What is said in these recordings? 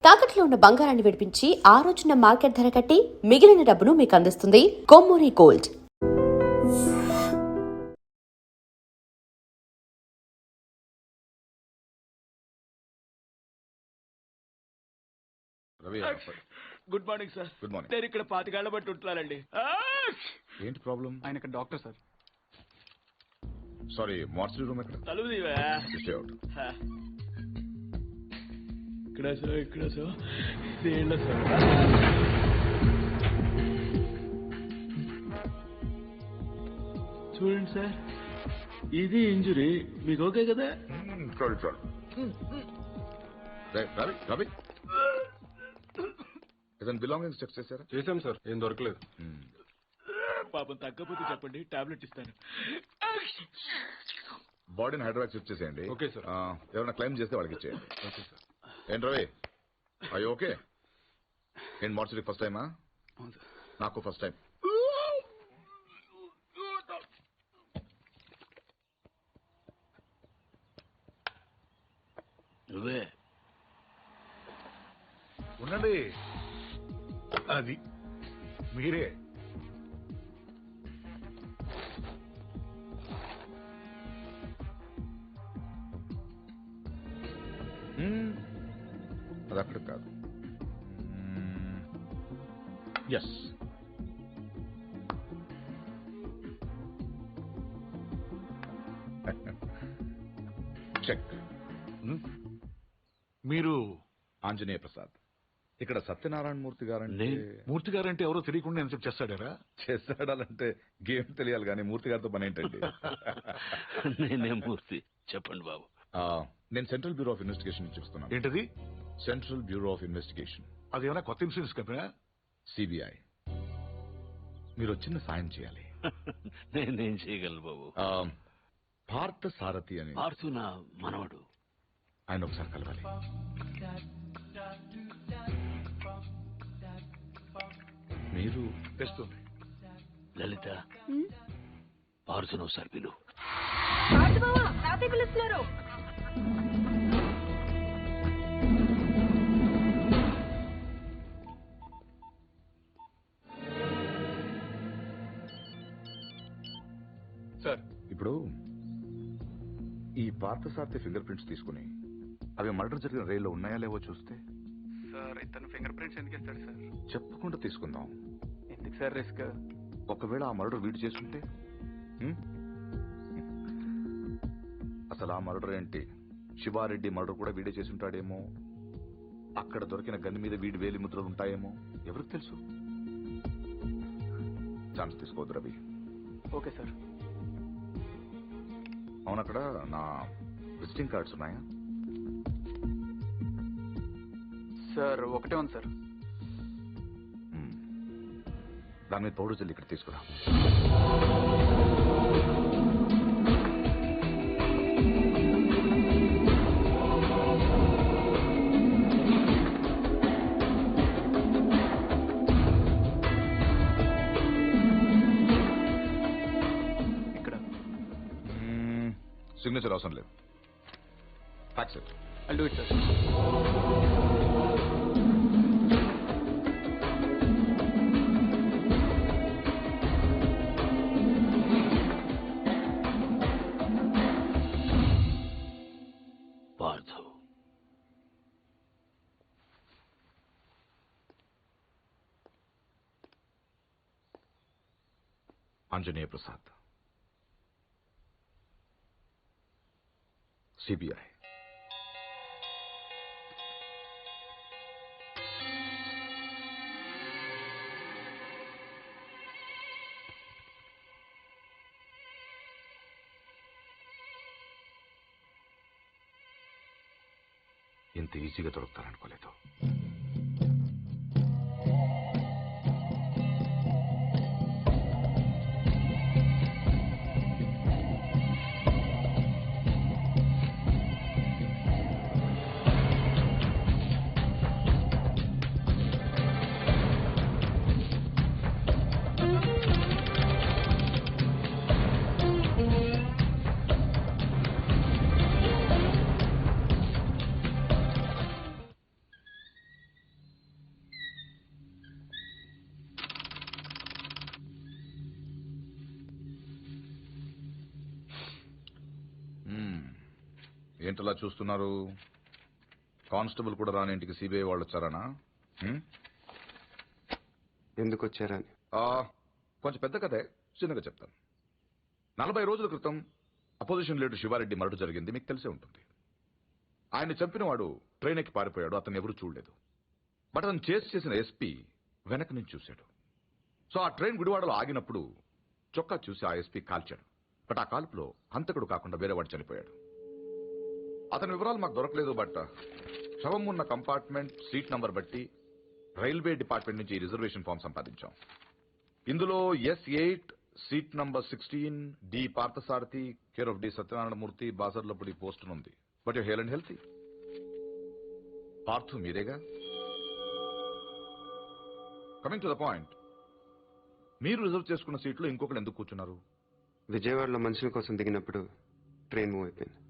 తాకట్లో ఉన్న బంగారాన్ని విడిపించి ఆ రోజున మార్కెట్ ధర కట్టి మిగిలిన డబ్బును మీకు అందిస్తుంది Kommuri gold. Good morning sir. Good morning. నేను ఇక్కడ 25 ఏళ్ల బట్టి ఉంటున్నానండి. ఏంటి ప్రాబ్లం? ఆయన ఇక్కడ doctor sir. Sorry, mortuary room ఎక్కడ? తలుపు తీవా. Stay out. ఇక్కడ సార్ దేళ్ళ సార్. చూడండి సార్, ఇది ఇంజురీ. మీకు ఓకే కదా? సారీ. రవి రవి ఏదైనా బిలాంగింగ్స్ చెక్ చేశారా? చేశాం సార్, ఏం దొరకలేదు. పాపం తగ్గకపోతే చెప్పండి, టాబ్లెట్ ఇస్తాను. బాడీని హైదరాబాద్ షిఫ్ట్ చేసేయండి. Okay sir. ఎవరైనా క్లైమ్ చేస్తే వాళ్ళకి ఇచ్చేయండి. Okay sir. ఏంటి రవి, అయ్యో ఓకే. ఏంటి మార్చరీ ఫస్ట్ టైమా? అవును సార్. నాకు ఫస్ట్ టైం. నువ్వే ఉండండి, అది మీరే. అది అక్కడ కాదు. Yes, check. మీరు ఆంజనేయ ప్రసాద్. ఇక్కడ సత్యనారాయణ మూర్తి గారంటే మూర్తి గారంటే ఎవరో తెలియకుండా ఎంత చేస్తాడారా? చేస్తాడాలంటే గేమ్ తెలియాలి కానీ మూర్తి గారితో పని ఏంటండి? నేనే మూర్తి, చెప్పండి బాబు. నేను సెంట్రల్ బ్యూరో ఆఫ్ ఇన్వెస్టిగేషన్ నుంచి చూస్తున్నాను. ఏంటది? Central bureau of investigation. అదేమైనా కొత్త ఇన్సూరెన్స్ కంపెనీ? సిబిఐ. మీరు చిన్న సాయం చేయాలి. నేనేం చేయగలను బాబు? పార్థ సారథి అని పార్థు నా మనవడు. ఆయన ఒకసారి కలవాలి. మీరు తెస్తుంది. లలిత, పార్థును ఒకసారి పిలు. పిలుస్తున్నారు. సార్, ఇప్పుడు ఈ పార్థసారథి ఫింగర్ ప్రింట్స్ తీసుకుని అవి మర్డర్ జరిగిన రైల్లో ఉన్నాయా లేవో చూస్తే. సార్, ఇతను ఫింగర్ ప్రింట్స్ ఎందుకు ఇస్తాడు సార్? చెప్పకుండా తీసుకుందాం. ఎందుకు సార్ రిస్క్? ఒకవేళ ఆ మర్డర్ వీడు చేసుకుంటే? అసలు ఆ మర్డర్ ఏంటి? శివారెడ్డి మర్డర్ కూడా వీడే చేసి ఉంటాడేమో. అక్కడ దొరికిన గన్ మీద వీడి వేలి ముద్రలు ఉంటాయేమో, ఎవరికి తెలుసు? ఛాన్స్ తీసుకోవద్దు రవి. Okay sir. అవునక్కడ నా విజిటింగ్ కార్డ్స్ ఉన్నాయా? సార్, ఒకటే ఉంది సార్. దాని మీద పౌడర్ జల్లి ఇక్కడ తీసుకురా. ఇక్కడ సిగ్నేచర్ అవసరం లేదు. Fax it. I'll do it, sir. Parthu, Anjaneya Prasad, CBI. ఇంత ఈజీగా దొరుకుతారనుకోలేదు. ఏంటలా చూస్తున్నారు? కానిస్టేబుల్ కూడా రాని ఇంటికి సిబిఐ వాళ్ళు వచ్చారనా? ఎందుకు వచ్చారని. కొంచెం పెద్ద కథే, చిన్నగా చెప్తాను. 40 రోజుల క్రితం అపోజిషన్ లీడర్ శివారెడ్డి మరణం జరిగింది, మీకు తెలిసే ఉంటుంది. ఆయన్ని చంపిన వాడు ట్రైన్ ఎక్కి పారిపోయాడు, అతను ఎవరూ చూడలేదు. బట్ అతను చేసిన ఎస్పీ వెనక నుంచి చూశాడు. సో ఆ ట్రైన్ గుడివాడలో ఆగినప్పుడు చొక్కా చూసి ఆ ఎస్పీ కాల్చాడు. బట్ ఆ కాల్పులో హంతకుడు కాకుండా వేరేవాడు చనిపోయాడు. అతని వివరాలు మాకు దొరకలేదు. బట్ శవం ఉన్న కంపార్ట్మెంట్ సీట్ నంబర్ బట్టి రైల్వే డిపార్ట్మెంట్ నుంచి రిజర్వేషన్ ఫామ్ సంపాదించాం. ఇందులో S8 seat number 16 D Parthasarathi care of D Satyanarayanamurthy Basarlapudi post ఉంది. But you hale and healthy. Parthu మీరేగా? కమింగ్ టు ద పాయింట్, మీరు రిజర్వ్ చేసుకున్న సీట్లో ఇంకొకరు ఎందుకు కూర్చున్నారు? విజయవాడలో మనుషుల కోసం దిగినప్పుడు ట్రైన్ మూవ్ అయిపోయింది.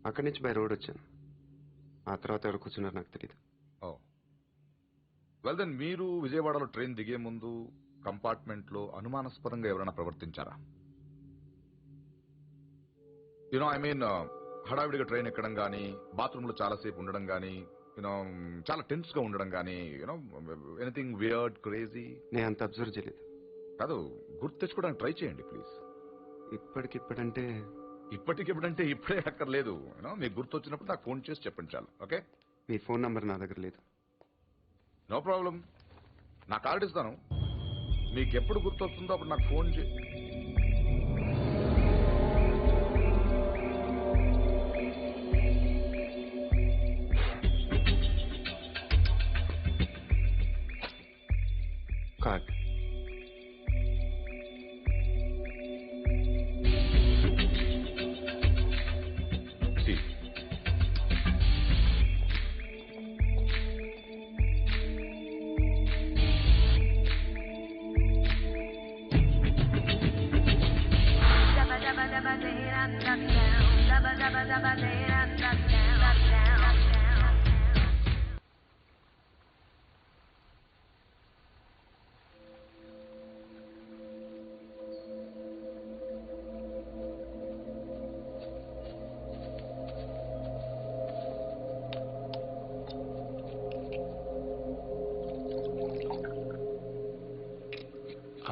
అక్కడి నుంచి బై రోడ్ వచ్చాను. ఆ తర్వాత ఎవరు కూర్చున్నారు నాకు తెలియదు. ఓ వెల్ దెన్, మీరు విజయవాడలో ట్రైన్ దిగే ముందు కంపార్ట్మెంట్ లో అనుమానాస్పదంగా ఎవరైనా ప్రవర్తించారా? యునో ఐ మీన్, హడావిడిగా ట్రైన్ ఎక్కడం గానీ, బాత్రూమ్ లో చాలాసేపు ఉండడం గానీ, యూనో చాలా టెన్స్ గా ఉండడం గానీ, యూనో ఎనీథింగ్ వియర్డ్ క్రేజీ? నేను అంత అబ్జర్వ్ చేయలేదు. కాదు, గుర్తు తెచ్చుకోవడానికి ట్రై చేయండి ప్లీజ్. ఇప్పటికిప్పుడంటే ఇప్పటికిప్పుడంటే ఇప్పుడే అక్కర్లేదు. యూనో మీకు గుర్తు వచ్చినప్పుడు నాకు ఫోన్ చేసి చెప్పండి చాలు. ఓకే? మీ ఫోన్ నంబర్ నా దగ్గర లేదు. నో ప్రాబ్లం, నా కార్డు ఇస్తాను. మీకు ఎప్పుడు గుర్తొస్తుందో అప్పుడు నాకు ఫోన్ చేయి. కార్డ్. See.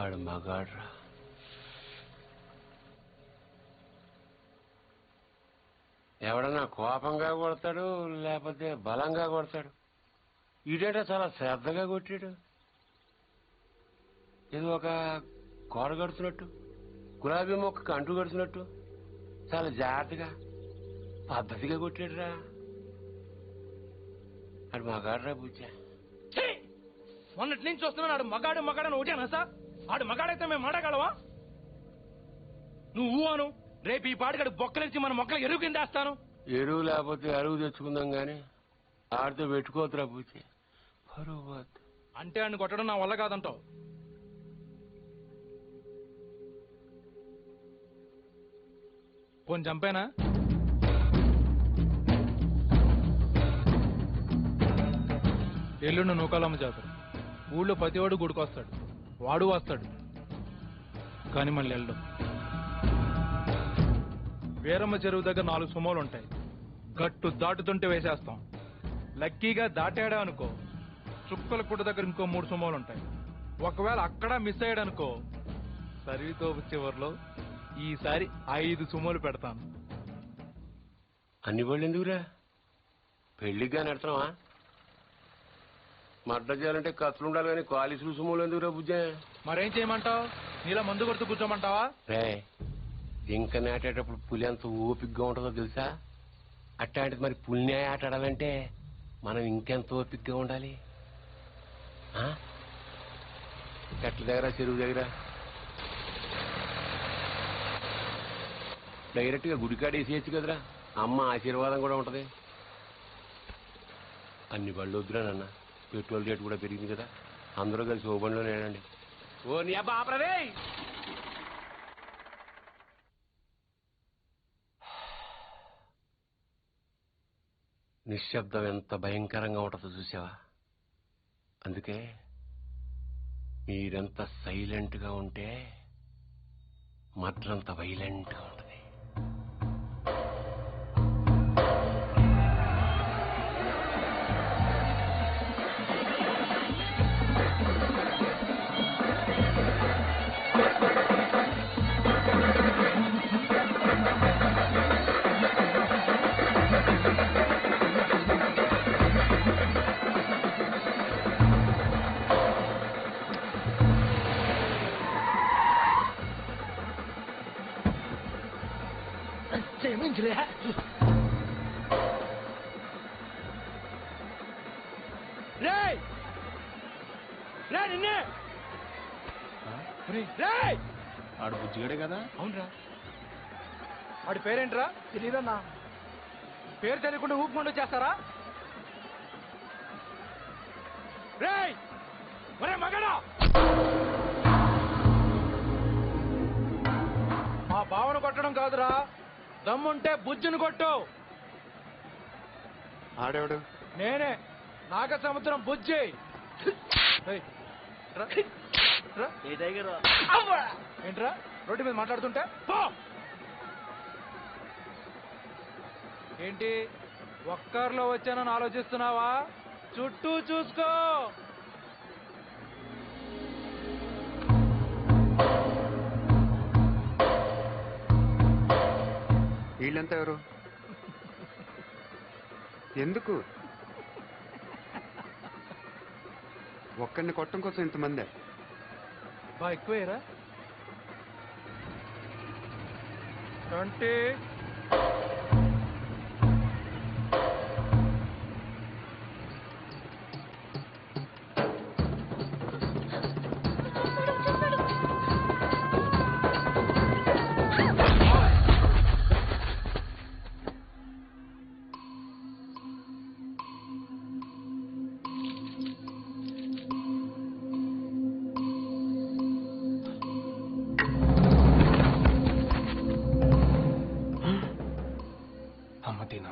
ఆడు మగాడ్రా. ఎవడన్నా కోపంగా కొడతాడు, లేకపోతే బలంగా కొడతాడు. ఈడేట చాలా శ్రద్ధగా కొట్టాడు. ఇది ఒక కోడ కడుతున్నట్టు, గులాబీ మొక్కకు అంటు కడుతున్నట్టు చాలా జాగ్రత్తగా పద్ధతిగా కొట్టాడురా. ఆడు మగాడ్రా బుజ్జా. మొన్నటి నుంచి వస్తున్నాడు. ఆడు మగాడు మగాడని ఒకటేనా సార్? ఆడు మగాడైతే మేము మాడగలవా? నువ్వు అను, రేపు ఈ పాటికాడు బొక్కలేసి మన మొక్కలు ఎరువు కింద వేస్తాను. ఎరువు లేకపోతే అరువు తెచ్చుకుందాం గాని ఆడితో పెట్టుకోతురా పూచి. పరువు అంటే ఆడిని కొట్టడం నా వల్ల కాదంటావు. పోని చంపేనా? ఎల్లుండి నూకాలమ్మ జాతర. ఊళ్ళో ప్రతివాడు గుడికొస్తాడు, వాడు వస్తాడు, కానీ మళ్ళీ వెళ్ళడం. వీరమ్మ చెరువు దగ్గర 4 సుమోలు ఉంటాయి. గట్టు దాటుతుంటే వేసేస్తాం. లక్కీగా దాటాడా అనుకో, చుక్కల పుట్ట దగ్గర ఇంకో 3 సుమోలు ఉంటాయి. ఒకవేళ అక్కడ మిస్ అయ్యాడనుకో, సరితో చివరిలో ఈసారి 5 సుమోలు పెడతాను. అన్ని బళ్ళు ఎందుకురా? పెళ్లిగా నడుతున్నావా? మడ్డ చేయాలంటే కత్తులు ఉండాలి కానీ కాలీసులు సుమోలు ఎందుకురా బుజ్జా? మరేం చేయమంటావు? నీలా మందు కొడుతూ కూర్చోమంటావా? రే, జింక నాటేటప్పుడు పులి ఎంత ఓపిగ్గా ఉంటుందో తెలుసా? అట్లాంటిది మరి పులిని ఆట ఆడాలంటే మనం ఇంకెంత ఓపిగ్గా ఉండాలి. గట్ల దగ్గర, చెరువు దగ్గర డైరెక్ట్ గా గుడికాడ వేసేయచ్చు కదరా. అమ్మ ఆశీర్వాదం కూడా ఉంటది. అన్ని బళ్ళు వద్దురా నాన్న, పెట్రోల్ రేటు కూడా పెరిగింది కదా. అందరూ కలిసి ఓ బండిలో నేనండి. ఓ నీ అబ్బా ఆపరదే. నిశ్శబ్దం ఎంత భయంకరంగా ఉంటుందో చూసావా? అందుకే మీరెంత సైలెంట్ గా ఉంటే మడ్రంత వైలెంట్ గా ఉంటది. నిన్నే ఆడు బుజ్జిగాడే కదా? అవునరా. వాడి పేరేంట్రా? తెలీదన్నా. పేరు తెలియకుండా ఊపుకుండా చేస్తారా? రేయ్ ఒరే మగడా, మా బావను కొట్టడం కాదురా, దమ్ముంటే బుజ్జును కొట్టు. ఆడేవాడు నేనే, నాగ సముద్రం బుజ్జి. ఏయ్, రా, రా. ఏంట్రా రోడ్డు మీద మాట్లాడుతుంటే? పో. ఏంటి ఒక్కర్లో వచ్చానని ఆలోచిస్తున్నావా? చుట్టూ చూసుకో. వీళ్ళంతా ఎవరు? ఎందుకు ఒక్కడిని కొట్టడం కోసం ఇంతమందే? బా ఎక్కువేరా. 20.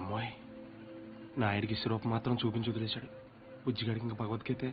అమ్మోయ్, నాయుడికి స్వరూపం మాత్రం చూపించి వదిలేశాడు. బుజ్జిగాడికి ఇంకా భగవద్గీతే.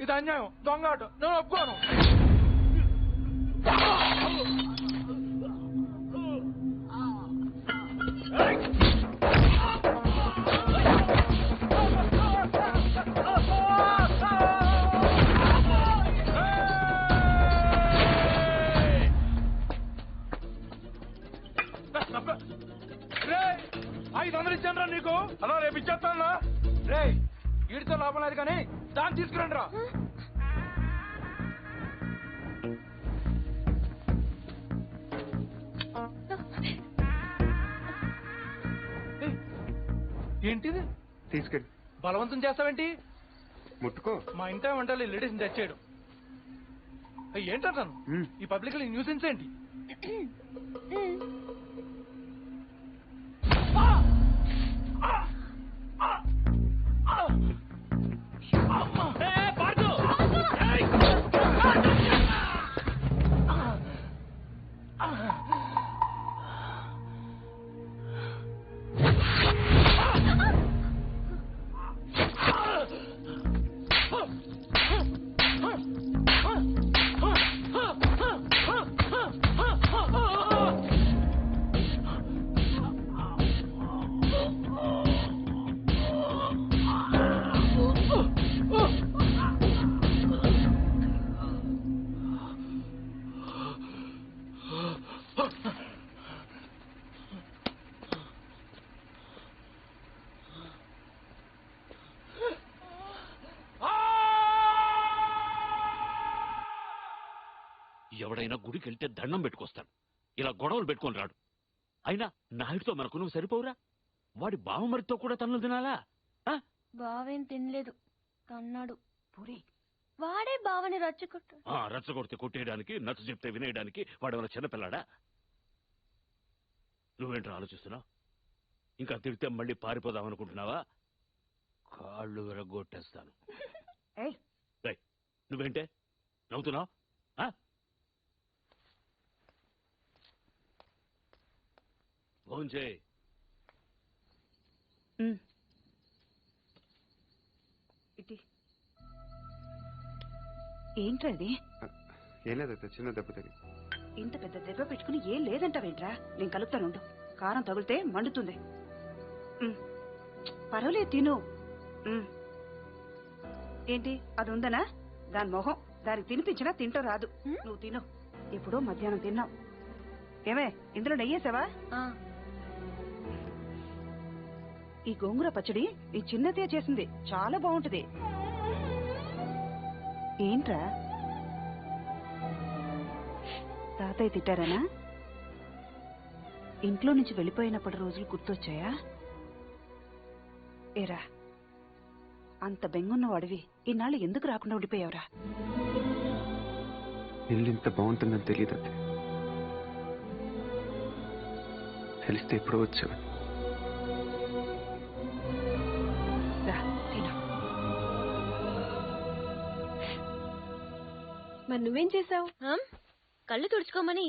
ఇది అన్యాయం, దొంగాట, నేను ఒప్పుకోను. రే 500 ఇచ్చాను రా నీకు. అలా రేపు ఇచ్చేస్తాను. రే వీడితో లాభం లేదు కానీ దాన్ని తీసుకురండి రా. ఏంటిది? తీసుకెళ్ళి బలవంతం చేస్తావేంటి? ముట్టుకో. మా ఇంట వంటలు లేడీస్ని తెచ్చేయడు. ఏంటంటాను ఈ పబ్లిక్ న్యూసెన్స్ ఏంటి? ఎవడైనా గుడికి వెళ్తే దండం పెట్టుకొస్తాడు, ఇలా గొడవలు పెట్టుకొని రాడు. అయినా నాయుడితో మనకు నువ్వు సరిపోవురా? వాడి బావమరితో కూడా తన్నులు తినాలా? బావేం తినలేదు అన్నాడు పూరి వాడే బావని రచ్చగొట్టు రెచ్చగొడితే కొట్టేయడానికి నచ్చ చెప్తే వినేయడానికి వాడేమైనా చిన్నపిల్లాడా? నువ్వేంటో ఆలోచిస్తున్నావు? ఇంకా తిడితే మళ్ళీ పారిపోదాం అనుకుంటున్నావా? కాళ్ళు విరగొట్టేస్తాను. రేయ్, నువ్వేంటే నవ్వుతున్నావు? భోంచేయ్. ఏంట్రది? ఏం లేదత్త, చిన్న దెబ్బ తగిలి. ఇంత పెద్ద దెబ్బ పెట్టుకుని ఏం లేదంటావేంట్రా? నేను కలుపుతానుండు. కారం తగిలితే మండుతుంది. పర్వాలేదు, తిను. ఏంటి అది ఉందనా? దాని మొహం దానికి తినిపించినా తింటూ రాదు. నువ్వు తిను. ఎప్పుడో మధ్యాహ్నం తిన్నావు. ఏమే, ఇందులో నెయ్యేసావా? ఈ గోంగూర పచ్చడి ఈ చిన్నదే చేసింది, చాలా బాగుంటది. ఏంట్రా, తాతయ్య తిట్టారనా? ఇంట్లో నుంచి వెళ్ళిపోయినప్పటి రోజులు గుర్తొచ్చాయా? ఏరా, అంత బెంగున్నవాడివి ఈనాళ్ళు ఎందుకు రాకుండా ఉండిపోయావురా? ఇల్లు ఇంత బాగుంటుందని తెలియదు అత్తే. తెలిస్తే ఎప్పుడో వచ్చేవాడిని. మరి నువ్వేం చేసావు? కళ్ళు తుడుచుకోమని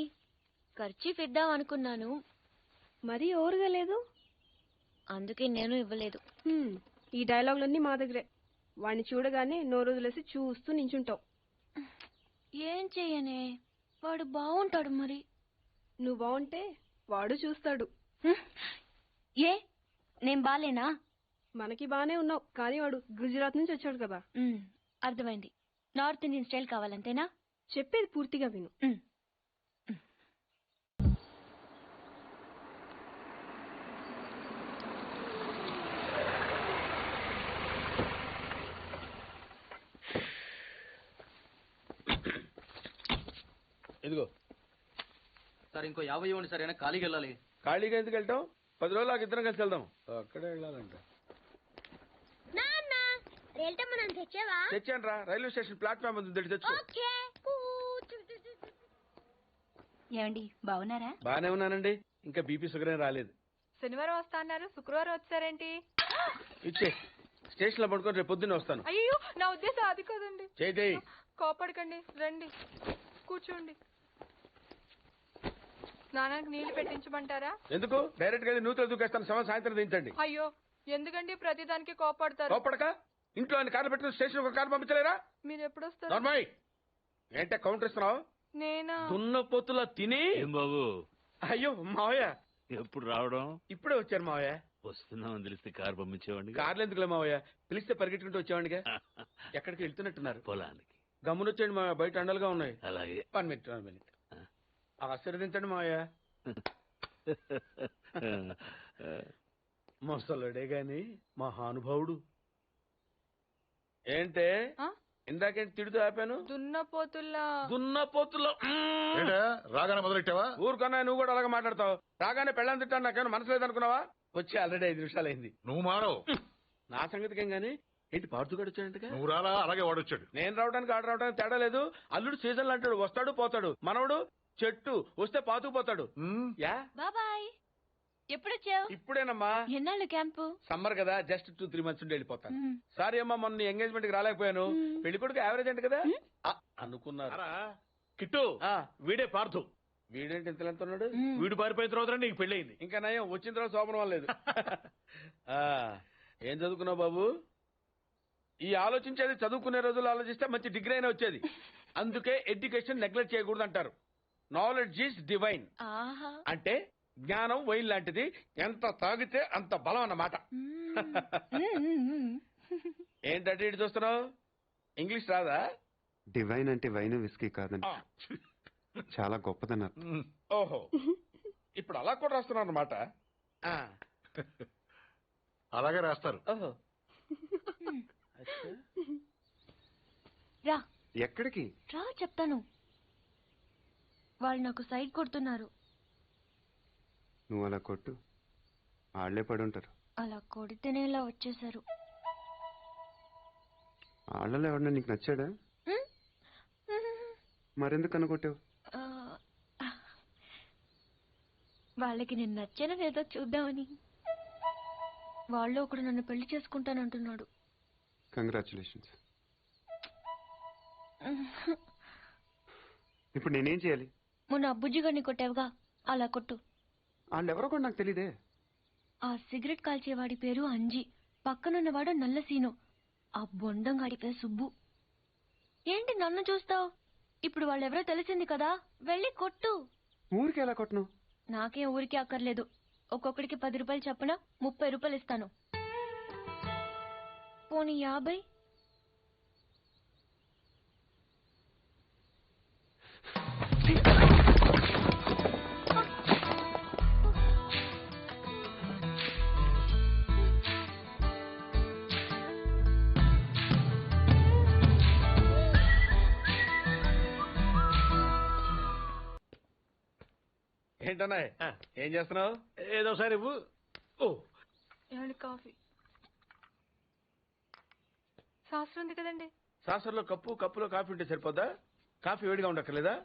ఖర్చీఫ్ ఇద్దాం అనుకున్నాను, మరీ ఓరుగా లేదు, అందుకే నేను ఇవ్వలేదు. ఈ డైలాగులన్నీ మా దగ్గరే. వాడిని చూడగానే నోరు వదిలేసి చూస్తూ నించుంటావు. ఏం చెయ్యనే, వాడు బాగుంటాడు. మరి నువ్వు బాగుంటే వాడు చూస్తాడు. ఏ నేను బాలేనా? మనకి బానే ఉన్నావు, కానీ వాడు గుజరాత్ నుంచి వచ్చాడు కదా. అర్థమైంది. నార్త్ ఇండియన్ స్టైల్ కావాలంతేనా? చెప్పేది పూర్తిగా విను. ఇదిగో సార్, ఇంకో 50 ఇవ్వండి సార్. అయినా ఖాళీకి వెళ్ళాలి. ఖాళీగా ఎందుకు వెళ్తాం? 10 రోజులు నాకు ఇద్దరం కలిసి వెళ్దాం. అక్కడే వెళ్ళాలంట. తెచ్చాను రా, రైల్వే స్టేషన్ ప్లాట్ఫామ్ ఉంది, తెచ్చు. ఏమండి, బాగున్నారా? బానే ఉన్నానండి. ఇంకా బీపీ షుగర్ ఏం రాలేదు. శనివారం వస్తా అన్నారు, శుక్రవారం వచ్చారేంటి? ఇచ్చే స్టేషన్ లో పడుకొని రేపు పొద్దున్నే వస్తాను. అయ్యో, నా ఉద్దేశం అది కాదండి. చేయి. కోపడకండి, రండి కూర్చోండి. స్నానానికి నీళ్లు పెట్టించమంటారా? ఎందుకు? డైరెక్ట్ గా నూతులు దూకేస్తాను. సాయంత్రం దించండి. అయ్యో, ఎందుకండి ప్రతిదానికి కోపడతారు? కోపడక ఇంట్లో ఆయన కార్లు పెట్టుకుని స్టేషన్ ఒక కారు పంపించలేరా? మీరు ఎప్పుడు వస్తారు? నార్మల్ ఏంటే కౌంటర్ ఇస్తున్నావు? నేనా? దున్నపోతులా తిని. ఏం బాబు? అయ్యో మావయ్య, ఎప్పుడు రావడం? ఇప్పుడే వచ్చారు మావయ్య. వస్తున్నామని తెలిస్తే కారు పంపించేవాడిని. కార్లు ఎందుకులే మావయ్య, పిలిస్తే పరిగెట్టుకుంటూ వచ్చేవాడిగా. ఎక్కడికి వెళ్తున్నట్టున్నారు? పొలానికి. గమ్మునొచ్చేయండి మావయ్య, బయట అండలుగా ఉన్నాయి. అలాగే. 1 మినిట్. ఆశీర్వదించండి మావయ్య. ముసలుడే గాని మహానుభావుడు. ఏంటే ఇందాకేంటి తిడుతూ ఆపాను? దున్నపోతుల్లా. రాగానే మొదలెట్టావా? ఊరుకన్నా, నువ్వు కూడా అలాగే మాట్లాడతావు. రాగానే పెళ్ళని తిట్టాను, నాకేమైనా మనసు లేదనుకున్నావా? వచ్చి ఆల్రెడీ 5 నిమిషాలు అయింది. నువ్వు మారవు. నా సంగతికేం గానీ ఏంటి పాడుతుగాడు వచ్చాడంటగా? నువ్వు రాలా, అలాగే వాడొచ్చాడు. నేను రావడానికి ఆడ రావడానికి తేడా లేదు. అల్లుడు సీజన్లు అంటాడు, వస్తాడు పోతాడు. మనవడు చెట్టు వస్తే పాతుకుపోతాడు. యా బాబాయ్, ఎప్పుడొచ్చావు? ఇప్పుడేనమ్మా. ఎన్నాళ్ళు క్యాంపు? సమ్మర్ కదా, జస్ట్ 2-3 మంత్స్ ఉండి వెళ్ళిపోతాను. సారీ అమ్మా, మొన్న ఎంగేజ్మెంట్ కి రాలేకపోయాను. పెళ్లి కొడుకు యావరేజ్ అంటే కదా అనుకున్నారు. కిట్టు, వీడే పార్థు. వీడేంటి ఇంత ఎంత ఉన్నాడు? వీడు పారిపోయిన తర్వాత నీకు పెళ్ళయింది. ఇంకా నయం, వచ్చిన తర్వాత శోభనం లేదు. ఏం చదువుకున్నావు బాబు? ఈ ఆలోచించేది చదువుకునే రోజులు ఆలోచిస్తే మంచి డిగ్రీ అయినా వచ్చేది. అందుకే ఎడ్యుకేషన్ నెగ్లెక్ట్ చేయకూడదు అంటారు. Knowledge is divine. అంటే జ్ఞానం వైన్ లాంటిది, ఎంత తాగితే అంత బలం అన్నమాట. ఏంటంటే ఇటు చూస్తున్నావు? ఇంగ్లీష్ రాదా? డివైన్ అంటే వైన్ విస్కీ కాదండి, చాలా గొప్పదన్నారు. ఓహో, ఇప్పుడు అలా కూడా రాస్తున్నారు అన్నమాట. అలాగే రాస్తారు. ఓహో, రా. ఎక్కడికి రా చెప్తాను. వాళ్ళు నాకు సైడ్ కొడుతున్నారు. నువ్వు అలా కొట్టు, వాళ్ళే పడి ఉంటారు. అలా కొడితేనే ఇలా వచ్చేసారు. వాళ్ళలో ఎవరన్నా నీకు నచ్చాడా? మరెందుకు అనుకుంటావు? వాళ్ళకి నేను నచ్చానో లేదో చూద్దామని. వాళ్ళు ఒకడు నన్ను పెళ్లి చేసుకుంటానంటున్నాడు. కంగ్రాచులేషన్స్. ఇప్పుడు నేనేం చేయాలి? మొన్న అబ్బుజ్జి గారిని కొట్టావుగా, అలా కొట్టు. వాళ్ళెవరో కూడా నాకు తెలీదే. ఆ సిగరెట్ కాల్చేవాడి పేరు అంజి, పక్కనున్నవాడు నల్ల సీను, ఆ బొండంగాడి పేరు సుబ్బు. ఏంటి నన్ను చూస్తావు? ఇప్పుడు వాళ్ళెవరో తెలిసింది కదా, వెళ్ళి కొట్టు. ఊరికి ఎలా కొట్టను? నాకేం ఊరికి అక్కర్లేదు. ఒక్కొక్కడికి 10 రూపాయలు చప్పున 30 రూపాయలు ఇస్తాను. పోనీ 50? ఏంటన్నా ఏం చేస్తున్నావు? ఏదో సార్ ఇవ్వు. ఓ కాఫీ శాస్త్రం ఉంది కదండి. సాసర్లో కప్పులో కాఫీ ఉంటే సరిపోద్దా? కాఫీ వేడిగా ఉండక్కర్లేదా?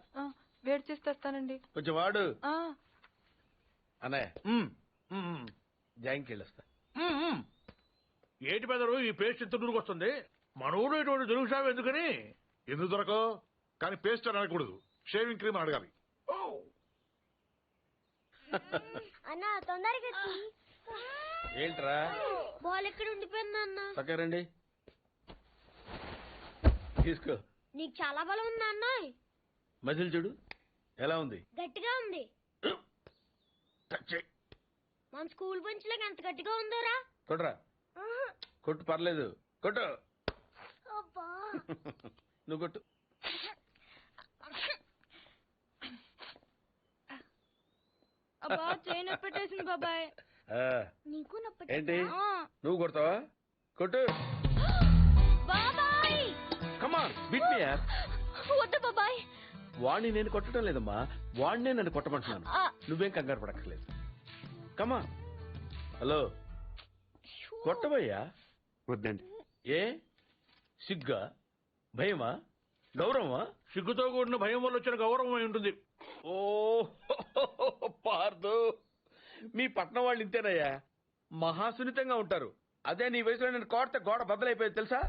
వేడి చేసి తెస్తానండి. కొంచెం వాడు అన్నయ్య. జాయింట్కి వెళ్ళొస్తా. ఏంటి పెదరు ఈ పేస్ట్ ఇంత దూరకు వస్తుంది? మన ఊళ్ళో ఇటువంటి దొరుకుతావు ఎందుకని? ఎందుకు దొరకవు? కానీ పేస్ట్ అని అనకూడదు, షేవింగ్ క్రీమ్ అని అడగాలి. అన్నా తొందరగా ఏంట్రా బాల్ ఎక్కడ ఉండిపోయింది అన్న? పక్కరండి, తీసుకో. నీకు చాలా బలం ఉందా అన్న? మజిల్ చూడు ఎలా ఉంది. గట్టిగా ఉంది. మన స్కూల్ బెంచ్ లాగా ఎంత గట్టిగా ఉందోరా. కొట్రా, కొట్టు, పర్లేదు, కొట్టు. నువ్వు కొట్టు. అబ్బా చైన్ పెట్టేసింది బాబాయ్. నీకు ఏంటి నువ్వు కొడతావా? కొట్టు. బాబాయ్ కమాన్ బిట్ మీ యార్. వద్దు బాబాయ్. వాణ్ణి నేను కొట్టడం లేదమ్మా, వాణ్ణే నన్ను కొట్టమంటున్నాను. నువ్వేం కంగారు పడక్కర్లేదు. కమాన్. హలో, కొట్టబోయ్యా. వద్దండి. ఏ సిగ్గా, భయమా, గౌరవమా? సిగ్గుతో కూడిన భయం వల్ల వచ్చిన గౌరవం అయి ఉంటుంది. ఓ పార్దు, మీ పట్నం వాళ్ళు ఇంతేనయ్యా, మహాసున్నితంగా ఉంటారు. అదే నీ వయసులో నేను కోడితే గోడ బద్దలైపోయేది తెలుసా?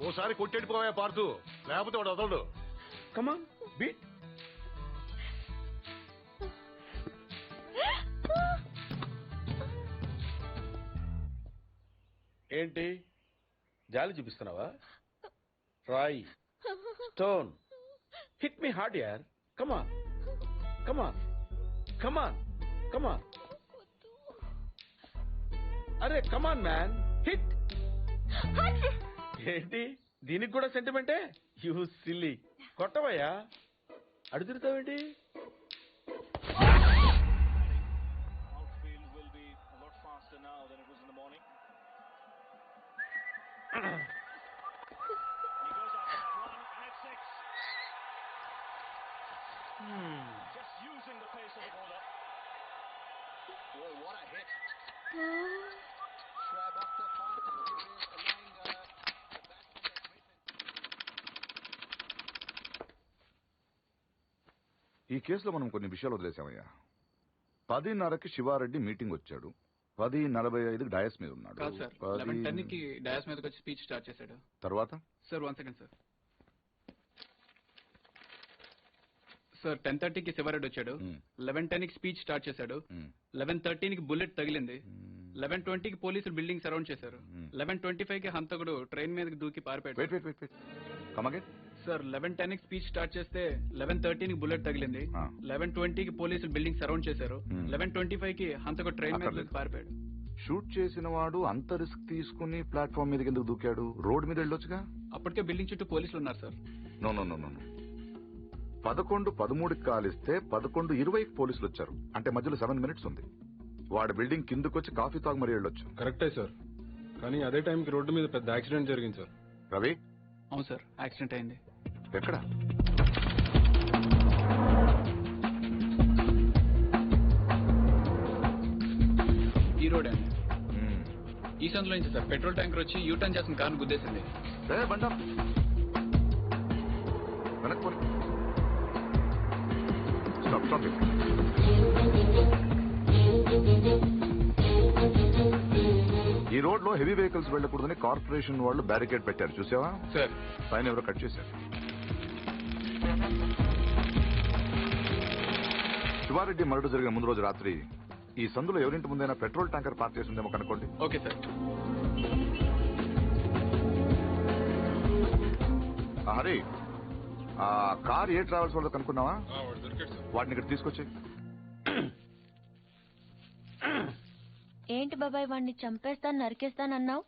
ఓసారి కొట్టెడిపోయా పార్దు, లేకపోతే వాడు వదలడు. కమాన్ బీట్. ఏంటి జాలి చూపిస్తున్నావా? రాయి, స్టోన్, హిట్ మీ హార్డ్ యార్. కమాన్ కమాన్ కమాన్ కమాన్. అరే కమాన్ మ్యాన్, హిట్. ఏంటి దీనికి కూడా సెంటిమెంటే? You silly. కొట్టవయ్యా, అడు తిరుగుతావేంటి? ఈ కేసులో మనం కొన్ని విషయాలు వదిలేసామయ్యా. 10:30కి శివారెడ్డి మీటింగ్ వచ్చాడు, 10:45కి డయాస్ మీద ఉన్నాడు. కాదు సార్, 11:10కి డయాస్ మీదకి వచ్చి స్పీచ్ స్టార్ట్ చేశాడు. తర్వాత సార్ 1 సెకండ్ సార్. సార్ 10:30కి శివారెడ్డి వచ్చాడు, 11:10కి స్పీచ్ స్టార్ట్ చేశాడు, 11:13కి బుల్లెట్ తగిలింది, 11:20కి పోలీసులు బిల్డింగ్ సరౌండ్ చేశారు, 11:25కి హంతకుడు ట్రైన్ మీదకి దూకి పారిపోయాడు. సార్ 11:10కి స్పీచ్ స్టార్ట్ చేస్తే 11:13కి బుల్లెట్ తగిలింది, 11:20కి పోలీసులు బిల్డింగ్ సరౌండ్ చేశారు, 11:25కి హంతకుడు ట్రైన్ మీద దూకి పారిపోయాడు. షూట్ చేసిన వాడు అంత రిస్క్ తీసుకుని ప్లాట్ఫామ్ మీదకి ఎందుకు దూకాడు? రోడ్ మీద వెళ్ళొచ్చుగా. అప్పటికే బిల్డింగ్ చుట్టూ పోలీసులు ఉన్నారు సార్. నో 11:13కి కాలిస్తే 11:20కి పోలీసులు వచ్చారు, అంటే మధ్యలో 7 minutes ఉంది. వాడు బిల్డింగ్ కిందకు వచ్చి కాఫీ తాగు మరీ వెళ్ళొచ్చు. కరెక్టే సార్, కానీ అదే టైంకి రోడ్డు మీద పెద్ద యాక్సిడెంట్ జరిగింది సార్. రవి? అవును సార్, యాక్సిడెంట్ అయింది. ఎక్కడ? ఈ రోడ్ అండి. ఈ సందులో నుంచి సార్ పెట్రోల్ ట్యాంకర్ వచ్చి యూటర్న్ చేసిన కార్ను గుద్దేసింది. బండి ఆపు. వెనక్కి పోనీ. Stop stop. ఈ రోడ్ లో హెవీ వెహికల్స్ వెళ్ళకూడదని కార్పొరేషన్ వాళ్ళు బ్యారికేడ్ పెట్టారు చూసావా సార్? పైన ఎవరో కట్ చేశారు. శివారెడ్డి మర్డర్ జరిగిన ముందు రోజు రాత్రి ఈ సందులో ఎవరింటి ముందైనా పెట్రోల్ ట్యాంకర్ పార్క్ చేసి ఉందేమో కనుక్కోండి. Okay sir. హరి ఆ కార్ ఏ ట్రావెల్స్ వాళ్ళతో కనుక్కున్నావా? వాటిని ఇక్కడ తీసుకొచ్చి. ఏంటి బాబాయ్ వాడిని చంపేస్తాను నరికేస్తానన్నావు?